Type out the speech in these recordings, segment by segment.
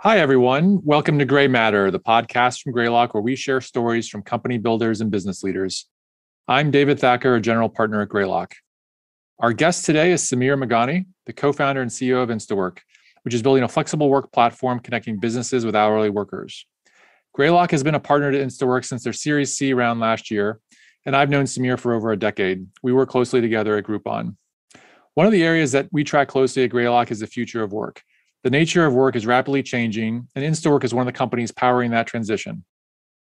Hi, everyone. Welcome to Gray Matter, the podcast from Greylock, where we share stories from company builders and business leaders. I'm David Thacker, a general partner at Greylock. Our guest today is Sumir Meghani, the co-founder and CEO of Instawork, which is building a flexible work platform connecting businesses with hourly workers. Greylock has been a partner to Instawork since their Series C round last year, and I've known Sumir for over a decade. We work closely together at Groupon. One of the areas that we track closely at Greylock is the future of work. The nature of work is rapidly changing, and Instawork is one of the companies powering that transition.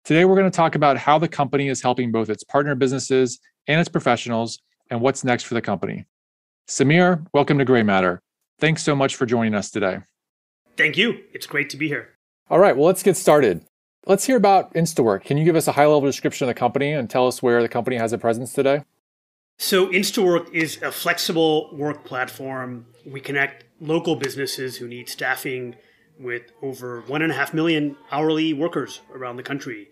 Today, we're going to talk about how the company is helping both its partner businesses and its professionals, and what's next for the company. Sumir, welcome to Gray Matter. Thanks so much for joining us today. Thank you. It's great to be here. All right, well, let's get started. Let's hear about Instawork. Can you give us a high-level description of the company and tell us where the company has a presence today? So Instawork is a flexible work platform. We connect local businesses who need staffing with over 1.5 million hourly workers around the country.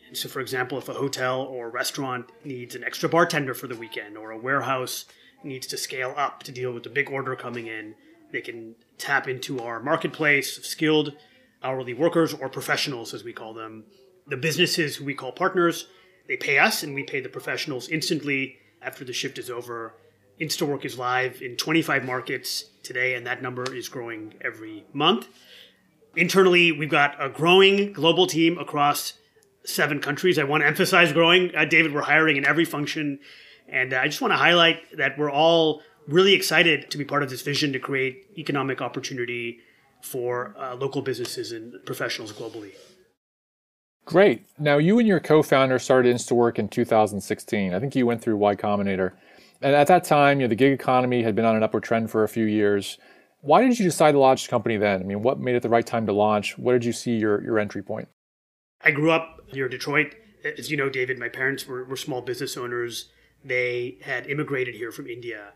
And so, for example, if a hotel or restaurant needs an extra bartender for the weekend, or a warehouse needs to scale up to deal with the big order coming in, they can tap into our marketplace of skilled hourly workers, or professionals as we call them. The businesses who we call partners, they pay us and we pay the professionals instantly after the shift is over. Instawork is live in 25 markets today, and that number is growing every month. Internally, we've got a growing global team across 7 countries. I want to emphasize growing. David, we're hiring in every function. And I just want to highlight that we're all really excited to be part of this vision to create economic opportunity for local businesses and professionals globally. Great. Now, you and your co-founder started Instawork in 2016. I think you went through Y Combinator. And at that time, the gig economy had been on an upward trend for a few years. Why did you decide to launch the company then? I mean, what made it the right time to launch? What did you see your entry point? I grew up near Detroit. As you know, David, my parents were small business owners. They had immigrated here from India.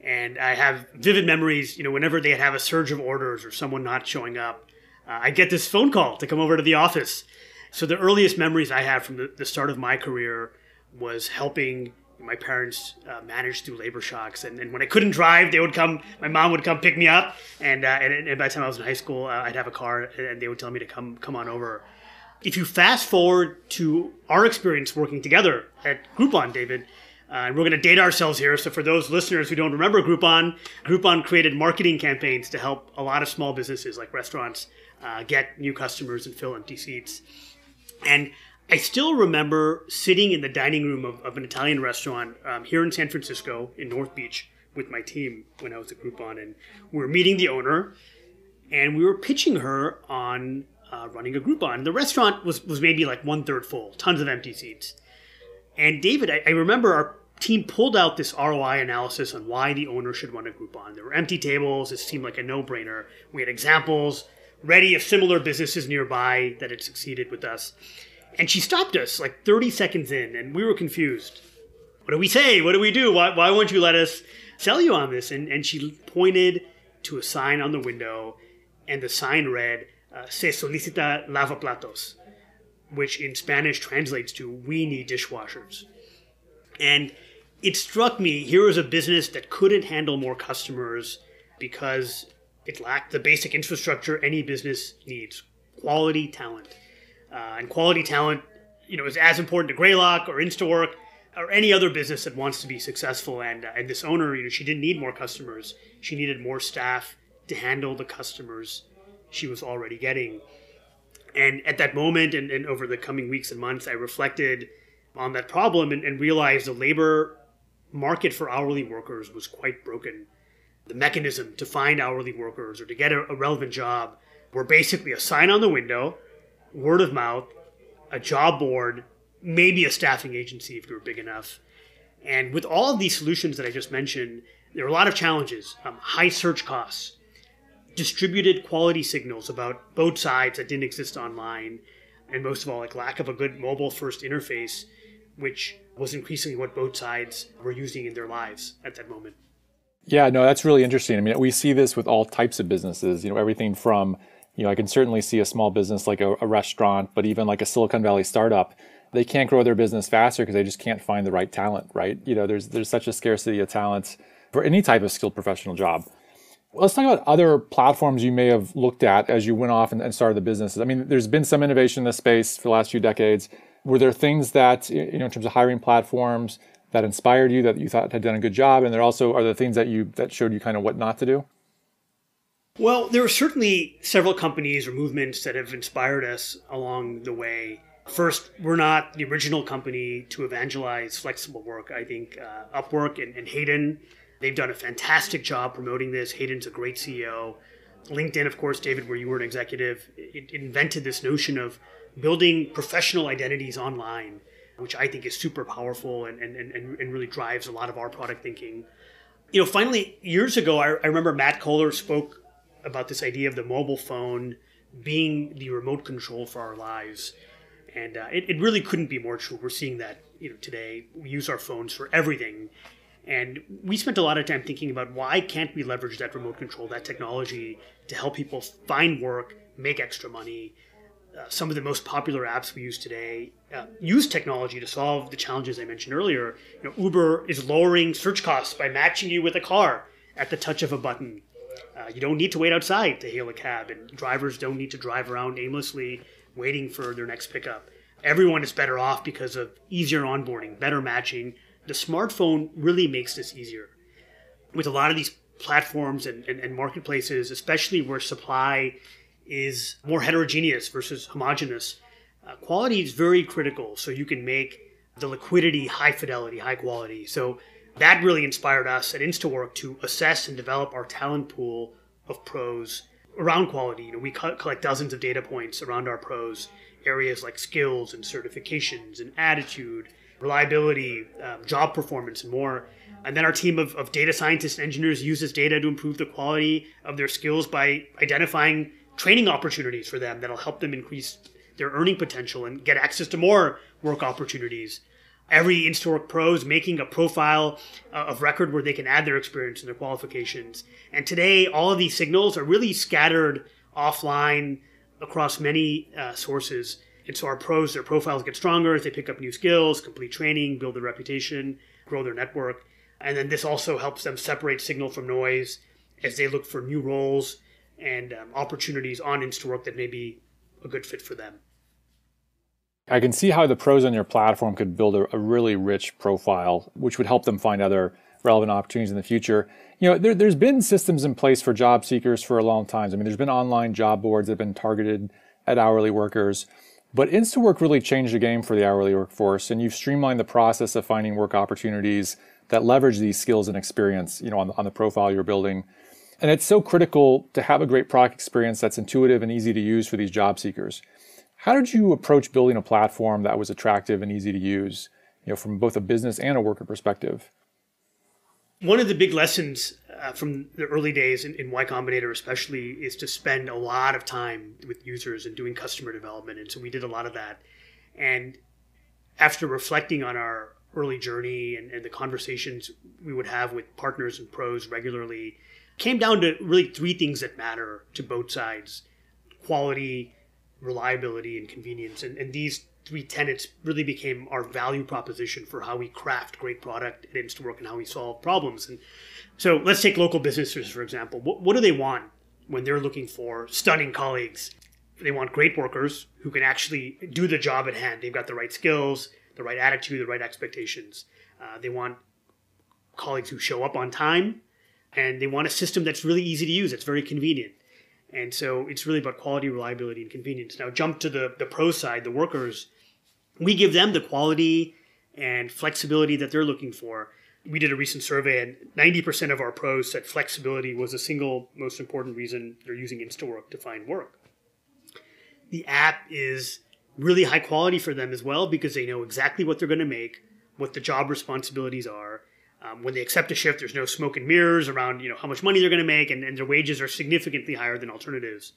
And I have vivid memories, whenever they'd have a surge of orders or someone not showing up, I get this phone call to come over to the office. So the earliest memories I have from the start of my career was helping my parents manage through labor shocks. And when I couldn't drive, my mom would come pick me up. And by the time I was in high school, I'd have a car and they would tell me to come on over. If you fast forward to our experience working together at Groupon, David, and we're going to date ourselves here. So for those listeners who don't remember Groupon created marketing campaigns to help a lot of small businesses like restaurants get new customers and fill empty seats. And I still remember sitting in the dining room of an Italian restaurant here in San Francisco in North Beach with my team when I was at Groupon. And we were meeting the owner and we were pitching her on running a Groupon. The restaurant was maybe like 1/3 full, tons of empty seats. And David, I remember our team pulled out this ROI analysis on why the owner should run a Groupon. There were empty tables. It seemed like a no-brainer. We had examples ready of similar businesses nearby that had succeeded with us. And she stopped us like 30 seconds in, and we were confused. What do we say? What do we do? Why won't you let us sell you on this? And she pointed to a sign on the window, and the sign read, Se solicita lavaplatos, which in Spanish translates to, we need dishwashers. And it struck me, here was a business that couldn't handle more customers because it lacked the basic infrastructure any business needs, quality talent. And quality talent, is as important to Greylock or Instawork or any other business that wants to be successful. And this owner, she didn't need more customers. She needed more staff to handle the customers she was already getting. And at that moment and over the coming weeks and months, I reflected on that problem and realized the labor market for hourly workers was quite broken. The mechanism to find hourly workers or to get a relevant job were basically a sign on the window, word of mouth, a job board, maybe a staffing agency if you were big enough. And with all of these solutions that I just mentioned, there are a lot of challenges. High search costs, distributed quality signals about both sides that didn't exist online, and most of all, lack of a good mobile-first interface, which was increasingly what both sides were using in their lives at that moment. Yeah, no, that's really interesting. I mean, we see this with all types of businesses, everything from, I can certainly see a small business like a restaurant, but even like a Silicon Valley startup, they can't grow their business faster because they just can't find the right talent, right? There's such a scarcity of talent for any type of skilled professional job. Let's talk about other platforms you may have looked at as you went off and started the businesses. I mean, there's been some innovation in this space for the last few decades. Were there things that, in terms of hiring platforms that inspired you, that you thought had done a good job? And there also are the things that showed you kind of what not to do? Well, there are certainly several companies or movements that have inspired us along the way. First, we're not the original company to evangelize flexible work. I think Upwork and Hayden, they've done a fantastic job promoting this. Hayden's a great CEO. LinkedIn, of course, David, where you were an executive, it invented this notion of building professional identities online, which I think is super powerful and really drives a lot of our product thinking. Finally, years ago, I remember Matt Kohler spoke about this idea of the mobile phone being the remote control for our lives. And it really couldn't be more true. We're seeing that today. We use our phones for everything. And we spent a lot of time thinking about why can't we leverage that remote control, that technology, to help people find work, make extra money. Some of the most popular apps we use today use technology to solve the challenges I mentioned earlier. Uber is lowering search costs by matching you with a car at the touch of a button. You don't need to wait outside to hail a cab, and drivers don't need to drive around aimlessly waiting for their next pickup. Everyone is better off because of easier onboarding, better matching. The smartphone really makes this easier. With a lot of these platforms and marketplaces, especially where supply is more heterogeneous versus homogeneous, quality is very critical. So you can make the liquidity high fidelity, high quality. So that really inspired us at Instawork to assess and develop our talent pool of pros around quality. We collect dozens of data points around our pros, areas like skills and certifications and attitude, reliability, job performance, and more. And then our team of data scientists and engineers use this data to improve the quality of their skills by identifying training opportunities for them that'll help them increase their earning potential and get access to more work opportunities. Every Instawork pro is making a profile of record where they can add their experience and their qualifications. And today, all of these signals are really scattered offline across many sources. And so our pros, their profiles get stronger as they pick up new skills, complete training, build their reputation, grow their network. And then this also helps them separate signal from noise as they look for new roles and opportunities on Instawork that may be a good fit for them. I can see how the pros on your platform could build a really rich profile, which would help them find other relevant opportunities in the future. There's been systems in place for job seekers for a long time. I mean, there's been online job boards that have been targeted at hourly workers, but Instawork really changed the game for the hourly workforce, and you've streamlined the process of finding work opportunities that leverage these skills and experience, on the profile you're building. And it's so critical to have a great product experience that's intuitive and easy to use for these job seekers. How did you approach building a platform that was attractive and easy to use, from both a business and a worker perspective? One of the big lessons from the early days in Y Combinator especially is to spend a lot of time with users and doing customer development. And so we did a lot of that. And after reflecting on our early journey and the conversations we would have with partners and pros regularly, came down to really three things that matter to both sides: quality, reliability, and convenience. And these three tenets really became our value proposition for how we craft great product at Instawork and how we solve problems. And so let's take local businesses, for example. What do they want when they're looking for stunning colleagues? They want great workers who can actually do the job at hand. They've got the right skills, the right attitude, the right expectations. They want colleagues who show up on time, and they want a system that's really easy to use. It's very convenient. And so it's really about quality, reliability, and convenience. Now jump to the pro side, the workers. We give them the quality and flexibility that they're looking for. We did a recent survey, and 90% of our pros said flexibility was the single most important reason they're using Instawork to find work. The app is really high quality for them as well because they know exactly what they're going to make, what the job responsibilities are. When they accept a shift, there's no smoke and mirrors around how much money they're going to make, and their wages are significantly higher than alternatives.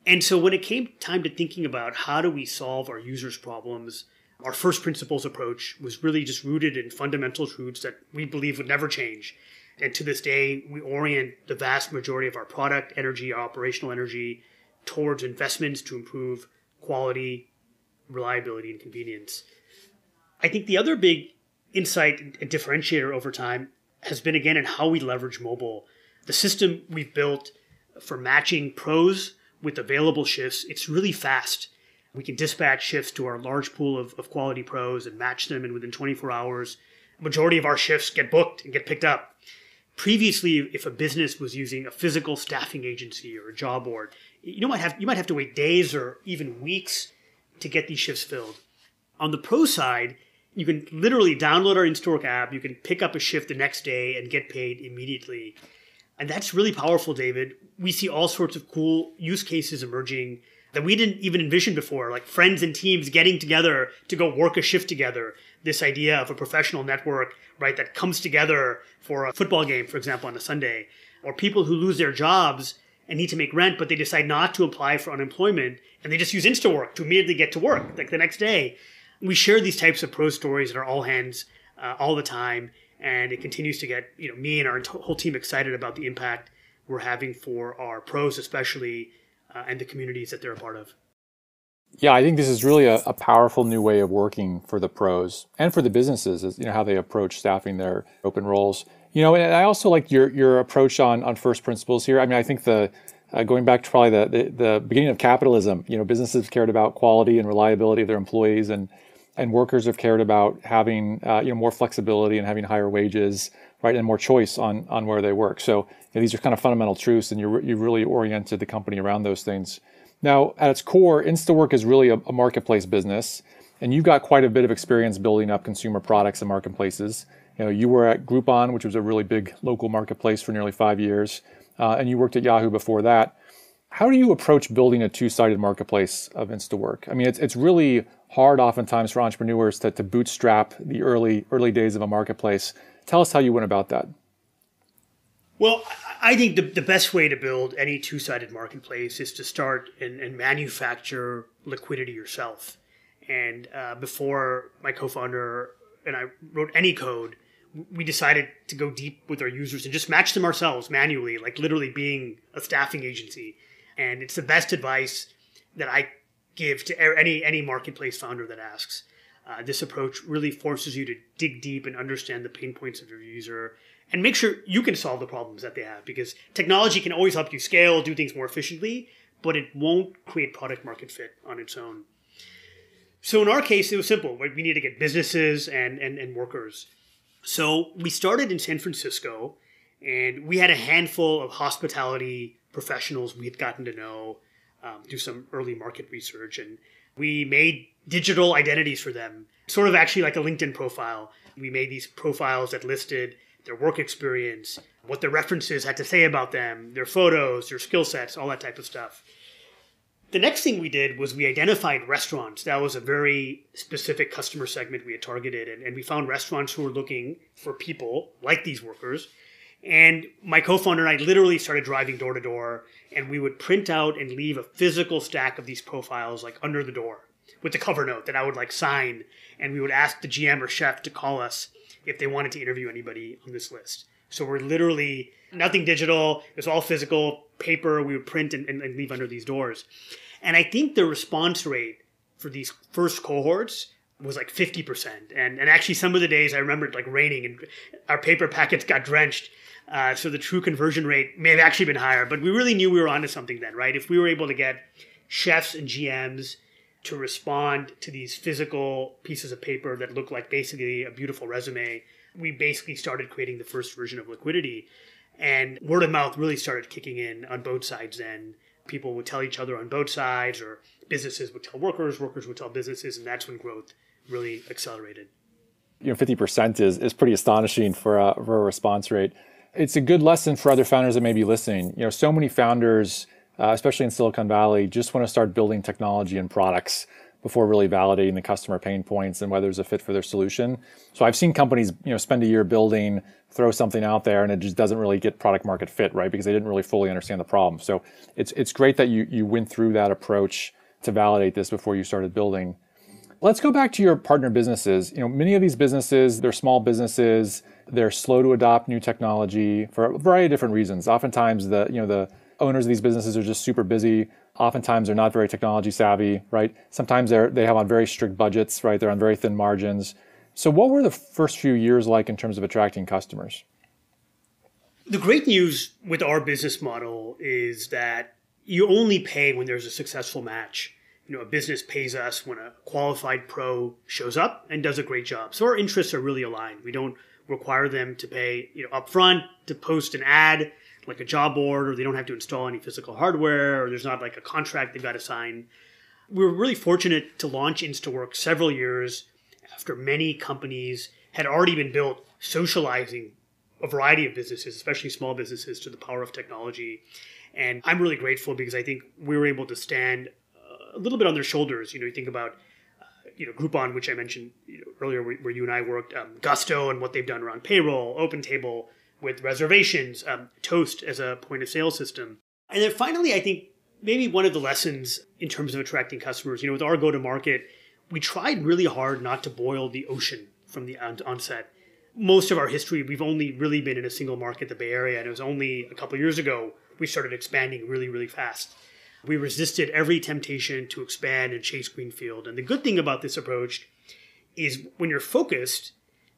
And so when it came time to thinking about how do we solve our users' problems, our first principles approach was really just rooted in fundamental truths that we believe would never change. And to this day, we orient the vast majority of our product energy, our operational energy, towards investments to improve quality, reliability, and convenience. I think the other big insight and differentiator over time has been, again, in how we leverage mobile. The system we've built for matching pros with available shifts, it's really fast. We can dispatch shifts to our large pool of quality pros and match them, and within 24 hours, the majority of our shifts get booked and get picked up. Previously, if a business was using a physical staffing agency or a job board, you might have to wait days or even weeks to get these shifts filled. On the pro side, you can literally download our Instawork app, you can pick up a shift the next day and get paid immediately. And that's really powerful, David. We see all sorts of cool use cases emerging that we didn't even envision before, like friends and teams getting together to go work a shift together. This idea of a professional network, right, that comes together for a football game, for example, on a Sunday, or people who lose their jobs and need to make rent, but they decide not to apply for unemployment, and they just use Instawork to immediately get to work, like the next day. We share these types of pro stories at our all hands all the time, and it continues to get me and our whole team excited about the impact we're having for our pros, especially, and the communities that they're a part of. Yeah, I think this is really a powerful new way of working for the pros and for the businesses, is how they approach staffing their open roles. And I also like your approach on first principles here. I mean, I think going back to probably the beginning of capitalism, businesses cared about quality and reliability of their employees, and workers have cared about having more flexibility and having higher wages, right, and more choice on where they work. So these are kind of fundamental truths, and you've really oriented the company around those things. Now, at its core, Instawork is really a marketplace business, and you've got quite a bit of experience building up consumer products and marketplaces. You were at Groupon, which was a really big local marketplace for nearly 5 years, and you worked at Yahoo before that. How do you approach building a two-sided marketplace of Instawork? I mean, it's really hard oftentimes for entrepreneurs to bootstrap the early days of a marketplace. Tell us how you went about that. Well, I think the best way to build any two-sided marketplace is to start and manufacture liquidity yourself. And before my co-founder and I wrote any code, we decided to go deep with our users and just match them ourselves manually, like literally being a staffing agency. And it's the best advice that I give to any marketplace founder that asks. This approach really forces you to dig deep and understand the pain points of your user and make sure you can solve the problems that they have, because technology can always help you scale, do things more efficiently, but it won't create product market fit on its own. So in our case, it was simple. We need to get businesses and workers. So we started in San Francisco, and we had a handful of hospitality professionals we had gotten to know, do some early market research, and we made digital identities for them, sort of actually like a LinkedIn profile. We made these profiles that listed their work experience, what their references had to say about them, their photos, their skill sets, all that type of stuff. The next thing we did was we identified restaurants. That was a very specific customer segment we had targeted, and we found restaurants who were looking for people like these workers. And my co-founder and I literally started driving door to door, and we would print out and leave a physical stack of these profiles like under the door with the cover note that I would like sign. And we would ask the GM or chef to call us if they wanted to interview anybody on this list. So we're literally nothing digital. It was all physical paper we would print and leave under these doors. And I think the response rate for these first cohorts was like 50%. And actually some of the days I remember it like raining and our paper packets got drenched. So the true conversion rate may have actually been higher, but we really knew we were onto something then, right? If we were able to get chefs and GMs to respond to these physical pieces of paper that look like basically a beautiful resume, we basically started creating the first version of liquidity. And word of mouth really started kicking in on both sides then. People would tell each other on both sides, or businesses would tell workers, workers would tell businesses, and that's when growth really accelerated. 50% is pretty astonishing for a response rate. It's a good lesson for other founders that may be listening. So many founders, especially in Silicon Valley, just want to start building technology and products before really validating the customer pain points and whether there's a fit for their solution. So I've seen companies, spend a year building, throw something out there, and it just doesn't really get product market fit, right? Because they didn't really fully understand the problem. So it's great that you went through that approach to validate this before you started building. Let's go back to your partner businesses. Many of these businesses, they're small businesses. They're slow to adopt new technology for a variety of different reasons. Oftentimes, the owners of these businesses are just super busy. Oftentimes, they're not very technology savvy, right? Sometimes they have on very strict budgets, right? They're on very thin margins. So what were the first few years like in terms of attracting customers? The great news with our business model is that you only pay when there's a successful match. A business pays us when a qualified pro shows up and does a great job. So our interests are really aligned. We don't require them to pay, upfront to post an ad like a job board, or they don't have to install any physical hardware, or there's not like a contract they've got to sign. We were really fortunate to launch Instawork several years after many companies had already been built socializing a variety of businesses, especially small businesses, to the power of technology. And I'm really grateful because I think we were able to stand a little bit on their shoulders. You think about, Groupon, which I mentioned earlier, where you and I worked, Gusto and what they've done around payroll, OpenTable with reservations, Toast as a point of sale system. And then finally, I think maybe one of the lessons in terms of attracting customers, with our go-to-market, we tried really hard not to boil the ocean from the onset. Most of our history, we've only really been in a single market, the Bay Area, and it was only a couple of years ago we started expanding really, really fast. We resisted every temptation to expand and chase greenfield. And the good thing about this approach is when you're focused,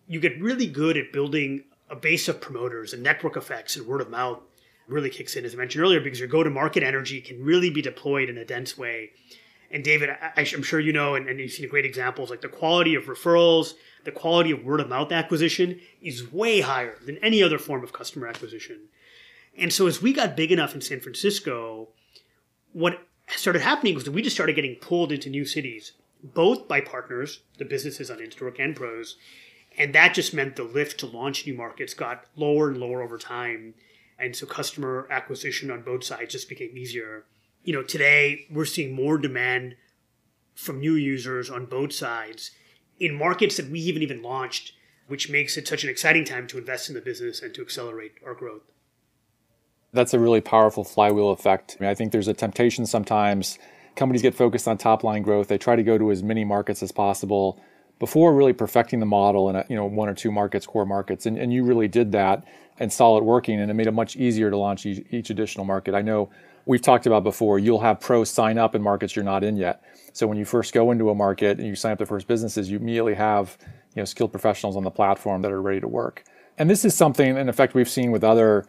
you get really good at building a base of promoters and network effects, and word of mouth really kicks in, as I mentioned earlier, because your go-to-market energy can really be deployed in a dense way. And David, I'm sure you know, and you've seen great examples, like the quality of referrals, the quality of word-of-mouth acquisition is way higher than any other form of customer acquisition. And so as we got big enough in San Francisco, what started happening was that we just started getting pulled into new cities, both by partners, the businesses on Instawork and pros. And that just meant the lift to launch new markets got lower and lower over time. And so customer acquisition on both sides just became easier. Today we're seeing more demand from new users on both sides in markets that we haven't even launched, which makes it such an exciting time to invest in the business and to accelerate our growth. That's a really powerful flywheel effect. I think there's a temptation sometimes. Companies get focused on top line growth. They try to go to as many markets as possible before really perfecting the model in one or two markets, core markets. And you really did that and saw it working, and it made it much easier to launch each additional market. I know we've talked about before, you'll have pros sign up in markets you're not in yet. So when you first go into a market and you sign up the first businesses, you immediately have skilled professionals on the platform that are ready to work. And this is something, in effect, we've seen with other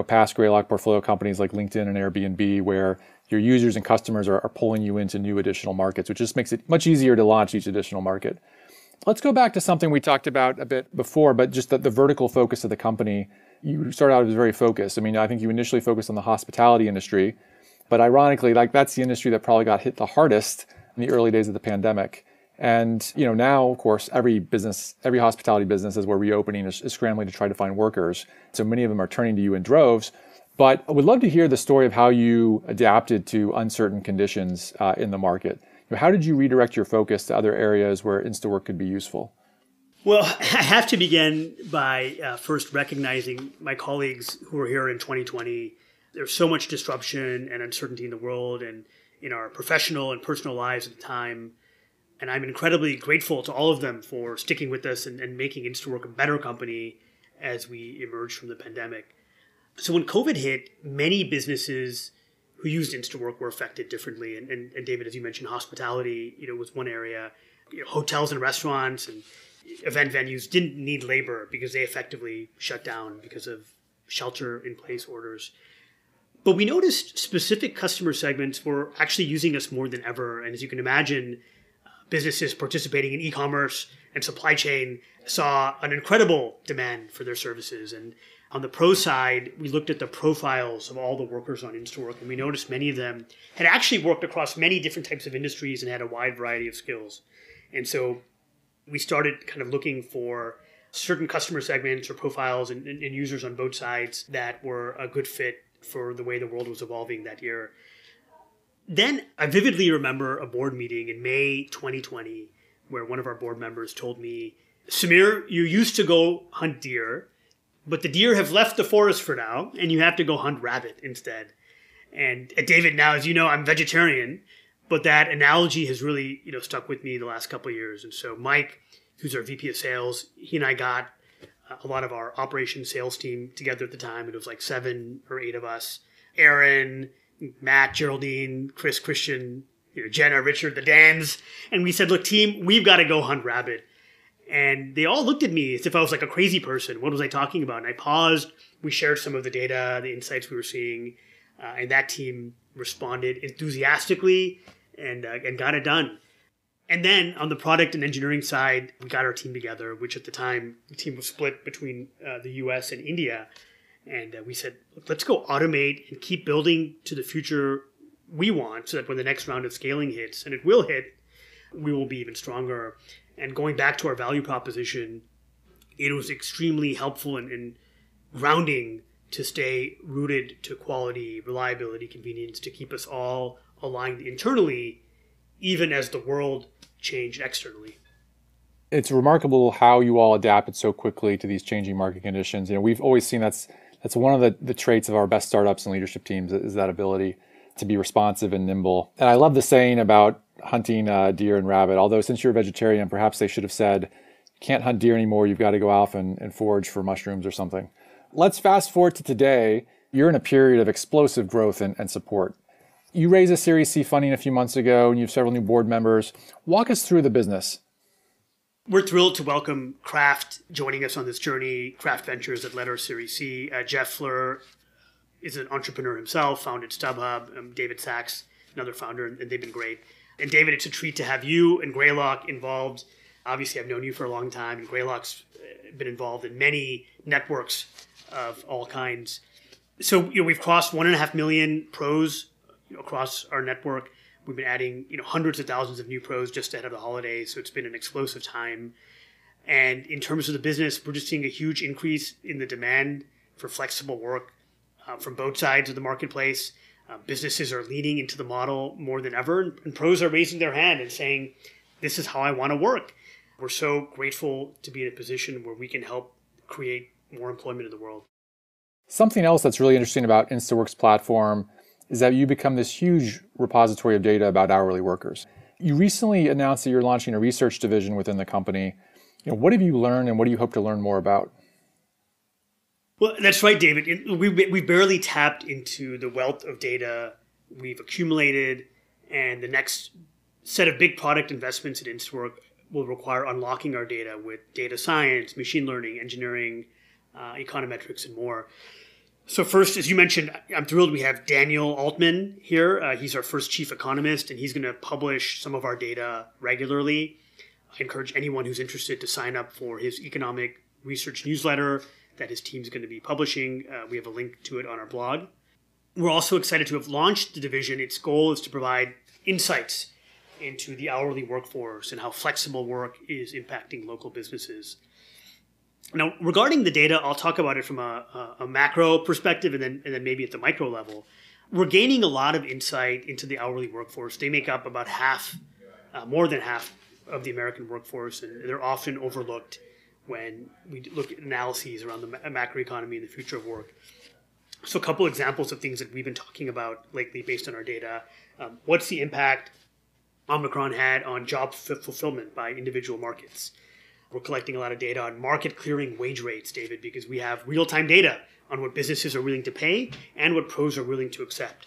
past Greylock portfolio companies like LinkedIn and Airbnb, where your users and customers are pulling you into new additional markets, which just makes it much easier to launch each additional market. Let's go back to something we talked about a bit before, but just the vertical focus of the company. You started out as very focused. I think you initially focused on the hospitality industry, but ironically, that's the industry that probably got hit the hardest in the early days of the pandemic. And now, of course, every hospitality business, as we're reopening, is scrambling to try to find workers. So many of them are turning to you in droves. But I would love to hear the story of how you adapted to uncertain conditions in the market. How did you redirect your focus to other areas where Instawork could be useful? Well, I have to begin by first recognizing my colleagues who were here in 2020. There's so much disruption and uncertainty in the world and in our professional and personal lives at the time. And I'm incredibly grateful to all of them for sticking with us and making Instawork a better company as we emerge from the pandemic. So when COVID hit, many businesses who used Instawork were affected differently. And David, as you mentioned, hospitality, was one area. Hotels and restaurants and event venues didn't need labor because they effectively shut down because of shelter-in-place orders. But we noticed specific customer segments were actually using us more than ever. And as you can imagine, businesses participating in e-commerce and supply chain saw an incredible demand for their services. And on the pro side, we looked at the profiles of all the workers on Instawork, and we noticed many of them had actually worked across many different types of industries and had a wide variety of skills. And so we started kind of looking for certain customer segments or profiles and users on both sides that were a good fit for the way the world was evolving that year. Then I vividly remember a board meeting in May 2020 where one of our board members told me, Sumir, you used to go hunt deer, but the deer have left the forest for now, and you have to go hunt rabbit instead. And David, now, as you know, I'm vegetarian, but that analogy has really, stuck with me the last couple of years. And so Mike, who's our VP of sales, he and I got a lot of our operations sales team together at the time. It was like 7 or 8 of us. Aaron, Matt, Geraldine, Chris, Christian, Jenna, Richard, the Dans. And we said, look, team, we've got to go hunt rabbit. And they all looked at me as if I was like a crazy person. What was I talking about? And I paused. We shared some of the data, the insights we were seeing. And that team responded enthusiastically and got it done. And then on the product and engineering side, we got our team together, which at the time, the team was split between the US and India. And we said, let's go automate and keep building to the future we want so that when the next round of scaling hits, and it will hit, we will be even stronger. And going back to our value proposition, it was extremely helpful and grounding to stay rooted to quality, reliability, convenience, to keep us all aligned internally, even as the world changed externally. It's remarkable how you all adapted so quickly to these changing market conditions. We've always seen that's one of the traits of our best startups and leadership teams is that ability to be responsive and nimble. And I love the saying about hunting deer and rabbit, although since you're a vegetarian, perhaps they should have said, you can't hunt deer anymore, you've got to go out and forage for mushrooms or something. Let's fast forward to today. You're in a period of explosive growth and support. You raised a Series C funding a few months ago, and you have several new board members. Walk us through the business. We're thrilled to welcome Kraft joining us on this journey. Kraft Ventures that led our Series C. Jeff Fleur is an entrepreneur himself, founded StubHub. David Thacker, another founder, and they've been great. And David, it's a treat to have you and Greylock involved. Obviously, I've known you for a long time, and Greylock's been involved in many networks of all kinds. So, we've crossed 1.5 million pros across our network. We've been adding, hundreds of thousands of new pros just ahead of the holidays. So it's been an explosive time. And in terms of the business, we're just seeing a huge increase in the demand for flexible work from both sides of the marketplace. Businesses are leaning into the model more than ever, and pros are raising their hand and saying, this is how I want to work. We're so grateful to be in a position where we can help create more employment in the world. Something else that's really interesting about Instawork's platform is that you become this huge repository of data about hourly workers. You recently announced that you're launching a research division within the company. What have you learned and what do you hope to learn more about? Well, that's right, David. We barely tapped into the wealth of data we've accumulated, and the next set of big product investments at Instawork will require unlocking our data with data science, machine learning, engineering, econometrics, and more. So first, as you mentioned, I'm thrilled we have Daniel Altman here. He's our first chief economist, and he's going to publish some of our data regularly. I encourage anyone who's interested to sign up for his economic research newsletter that his team's going to be publishing. We have a link to it on our blog. We're also excited to have launched the division. Its goal is to provide insights into the hourly workforce and how flexible work is impacting local businesses. Now, regarding the data, I'll talk about it from a macro perspective and then maybe at the micro level. We're gaining a lot of insight into the hourly workforce. They make up about more than half of the American workforce, and they're often overlooked when we look at analyses around the macroeconomy and the future of work. So a couple examples of things that we've been talking about lately based on our data. What's the impact Omicron had on job fulfillment by individual markets? We're collecting a lot of data on market clearing wage rates, David, because we have real-time data on what businesses are willing to pay and what pros are willing to accept.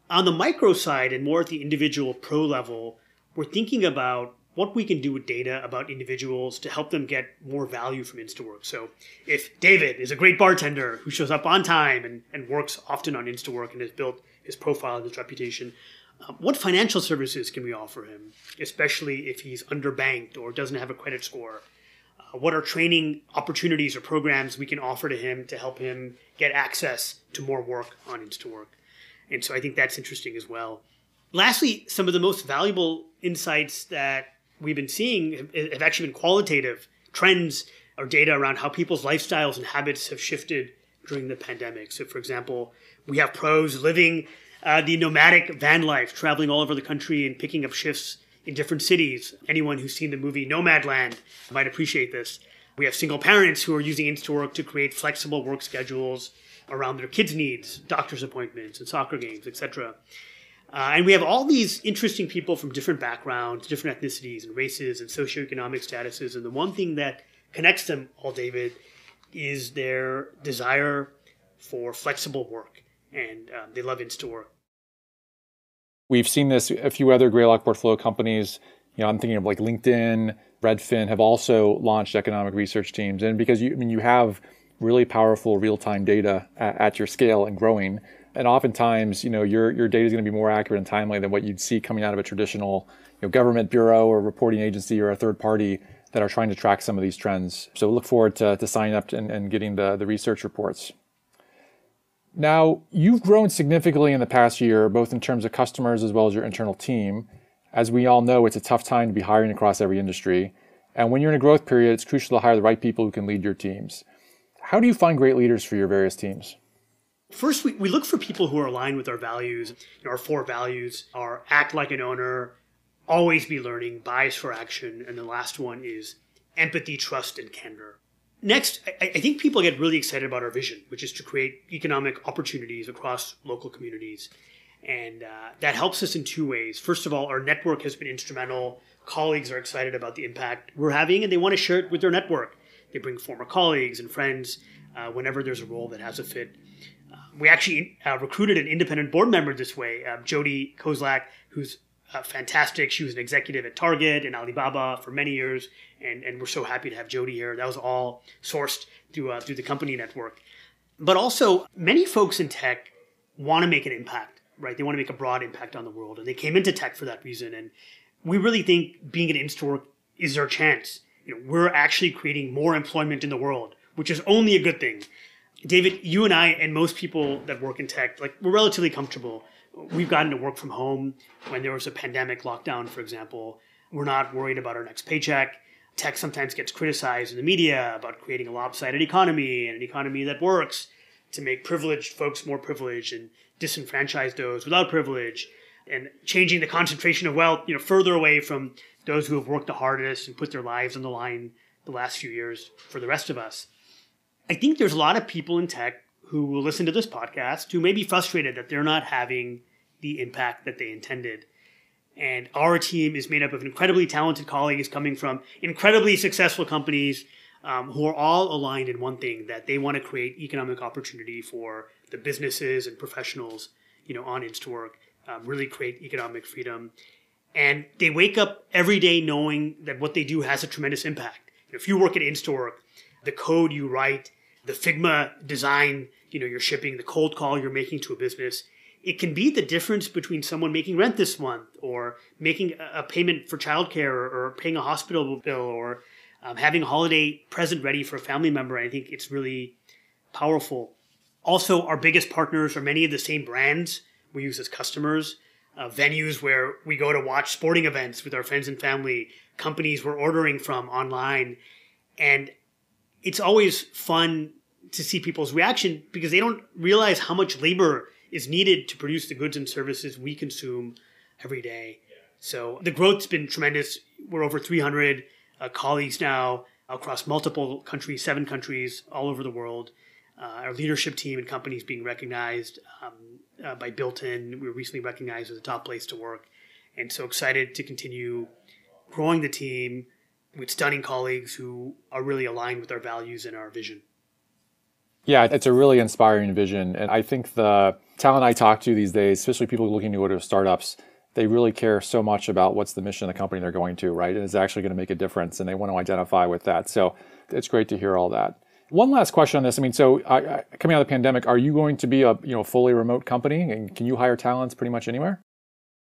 On the micro side and more at the individual pro level, we're thinking about what we can do with data about individuals to help them get more value from Instawork. So if David is a great bartender who shows up on time and works often on Instawork and has built his profile and his reputation, what financial services can we offer him, especially if he's underbanked or doesn't have a credit score? What are training opportunities or programs we can offer to him to help him get access to more work on Instawork? And so I think that's interesting as well. Lastly, some of the most valuable insights that we've been seeing have actually been qualitative trends or data around how people's lifestyles and habits have shifted during the pandemic. So, for example, we have pros living the nomadic van life, traveling all over the country and picking up shifts in different cities. Anyone who's seen the movie Nomadland might appreciate this. We have single parents who are using Instawork to create flexible work schedules around their kids' needs, doctor's appointments and soccer games, etc. And we have all these interesting people from different backgrounds, different ethnicities and races and socioeconomic statuses. And the one thing that connects them all, David, is their desire for flexible work. And they love Instawork. We've seen this a few other Greylock portfolio companies. I'm thinking of like LinkedIn, Redfin have also launched economic research teams. And because you have really powerful real-time data at your scale and growing. And oftentimes, your data is going to be more accurate and timely than what you'd see coming out of a traditional government bureau or reporting agency or a third party that are trying to track some of these trends. So look forward to signing up and getting the research reports. Now, you've grown significantly in the past year, both in terms of customers as well as your internal team. As we all know, it's a tough time to be hiring across every industry. And when you're in a growth period, it's crucial to hire the right people who can lead your teams. How do you find great leaders for your various teams? First, we look for people who are aligned with our values. Our 4 values are act like an owner, always be learning, bias for action, and the last one is empathy, trust, and candor. Next, I think people get really excited about our vision, which is to create economic opportunities across local communities. And that helps us in 2 ways. First of all, our network has been instrumental. Colleagues are excited about the impact we're having, and they want to share it with their network. They bring former colleagues and friends whenever there's a role that has a fit. We actually recruited an independent board member this way, Jody Kozlak, who's fantastic. She was an executive at Target and Alibaba for many years, and we're so happy to have Jody here. That was all sourced through the company network. But also, many folks in tech want to make an impact, right? They want to make a broad impact on the world, and they came into tech for that reason. And we really think being at Instawork is our chance. We're actually creating more employment in the world, which is only a good thing. David, you and I and most people that work in tech, we're relatively comfortable. We've gotten to work from home when there was a pandemic lockdown, for example. We're not worried about our next paycheck. Tech sometimes gets criticized in the media about creating a lopsided economy and an economy that works to make privileged folks more privileged and disenfranchise those without privilege, and changing the concentration of wealth, further away from those who have worked the hardest and put their lives on the line the last few years for the rest of us. I think there's a lot of people in tech who will listen to this podcast who may be frustrated that they're not having the impact that they intended. And our team is made up of incredibly talented colleagues coming from incredibly successful companies who are all aligned in one thing, that they want to create economic opportunity for the businesses and professionals, on Instawork, really create economic freedom. And they wake up every day knowing that what they do has a tremendous impact. If you work at Instawork, the code you write, the Figma design, you're shipping, the cold call you're making to a business, it can be the difference between someone making rent this month or making a payment for childcare or paying a hospital bill or having a holiday present ready for a family member. I think it's really powerful. Also, our biggest partners are many of the same brands we use as customers, venues where we go to watch sporting events with our friends and family, companies we're ordering from online. And it's always fun to see people's reaction because they don't realize how much labor is needed to produce the goods and services we consume every day. So the growth's been tremendous. We're over 300 colleagues now across multiple countries, 7 countries all over the world. Our leadership team and companies being recognized by Built-In. We were recently recognized as a top place to work. And so excited to continue growing the team with stunning colleagues who are really aligned with our values and our vision. Yeah, it's a really inspiring vision. And I think the talent I talk to these days, especially people looking to go to startups, they really care so much about what's the mission of the company they're going to, right? And it's actually going to make a difference, and they want to identify with that. So it's great to hear all that. One last question on this. Coming out of the pandemic, are you going to be a fully remote company? And can you hire talents pretty much anywhere?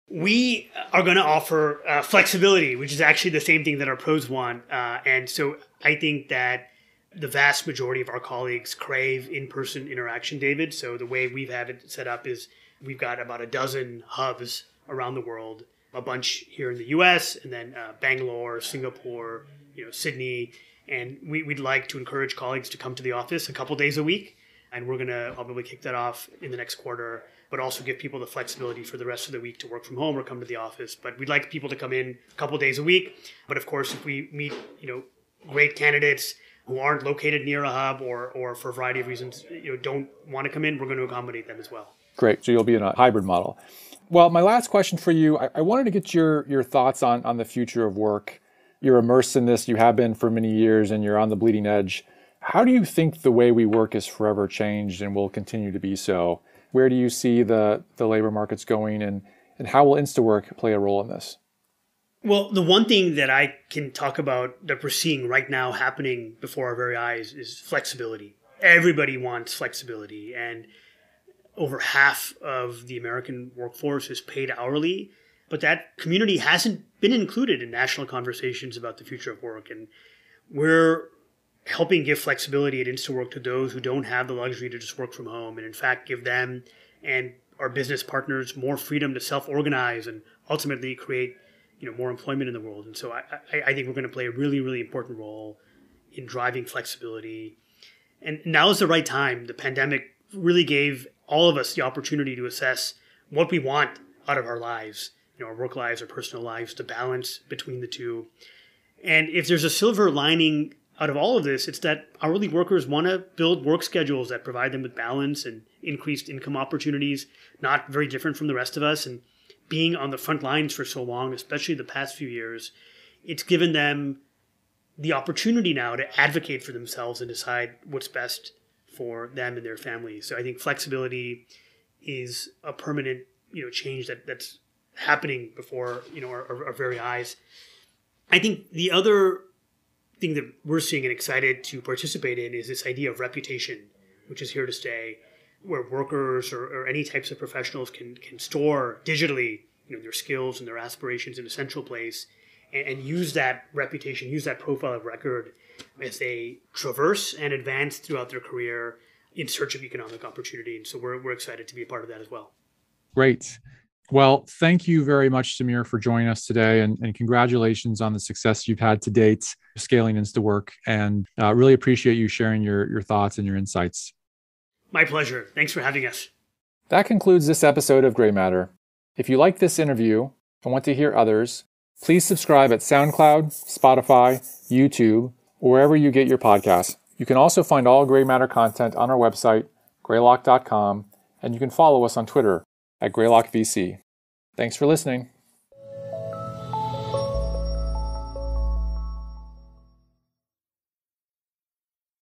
We are going to offer flexibility, which is actually the same thing that our pros want. And so I think that the vast majority of our colleagues crave in-person interaction, David. So the way we've had it set up is we've got about a dozen hubs around the world, a bunch here in the US, and then Bangalore, Singapore, Sydney. And we'd like to encourage colleagues to come to the office a couple days a week. And we're going to probably kick that off in the next quarter, but also give people the flexibility for the rest of the week to work from home or come to the office. But we'd like people to come in a couple days a week. But of course, if we meet, great candidates who aren't located near a hub or for a variety of reasons, don't want to come in, we're going to accommodate them as well. Great. So you'll be in a hybrid model. Well, my last question for you, I wanted to get your thoughts on the future of work. You're immersed in this, you have been for many years, and you're on the bleeding edge. How do you think the way we work is forever changed and will continue to be so? Where do you see the labor markets going, and how will Instawork play a role in this? Well, the one thing that I can talk about that we're seeing right now happening before our very eyes is flexibility. Everybody wants flexibility, and over half of the American workforce is paid hourly, but that community hasn't been included in national conversations about the future of work. And we're helping give flexibility at Instawork to those who don't have the luxury to just work from home, and in fact give them and our business partners more freedom to self-organize and ultimately create more employment in the world. And so I think we're going to play a really, really important role in driving flexibility. And now is the right time. The pandemic really gave all of us the opportunity to assess what we want out of our lives, our work lives, our personal lives, the balance between the two. And if there's a silver lining out of all of this, it's that hourly workers want to build work schedules that provide them with balance and increased income opportunities, not very different from the rest of us. And being on the front lines for so long, especially the past few years, it's given them the opportunity now to advocate for themselves and decide what's best for them and their families. So I think flexibility is a permanent, change that's happening before, our very eyes. I think the other thing that we're seeing and excited to participate in is this idea of reputation, which is here to stay, where workers or any types of professionals can store digitally, their skills and their aspirations in a central place, and use that reputation, use that profile of record as they traverse and advance throughout their career in search of economic opportunity. And so we're excited to be a part of that as well. Great. Well, thank you very much, Sumir, for joining us today, and congratulations on the success you've had to date scaling Instawork, and really appreciate you sharing your thoughts and your insights. My pleasure. Thanks for having us. That concludes this episode of Gray Matter. If you like this interview and want to hear others, please subscribe at SoundCloud, Spotify, YouTube, or wherever you get your podcasts. You can also find all Gray Matter content on our website, greylock.com, and you can follow us on Twitter at GreylockVC. Thanks for listening.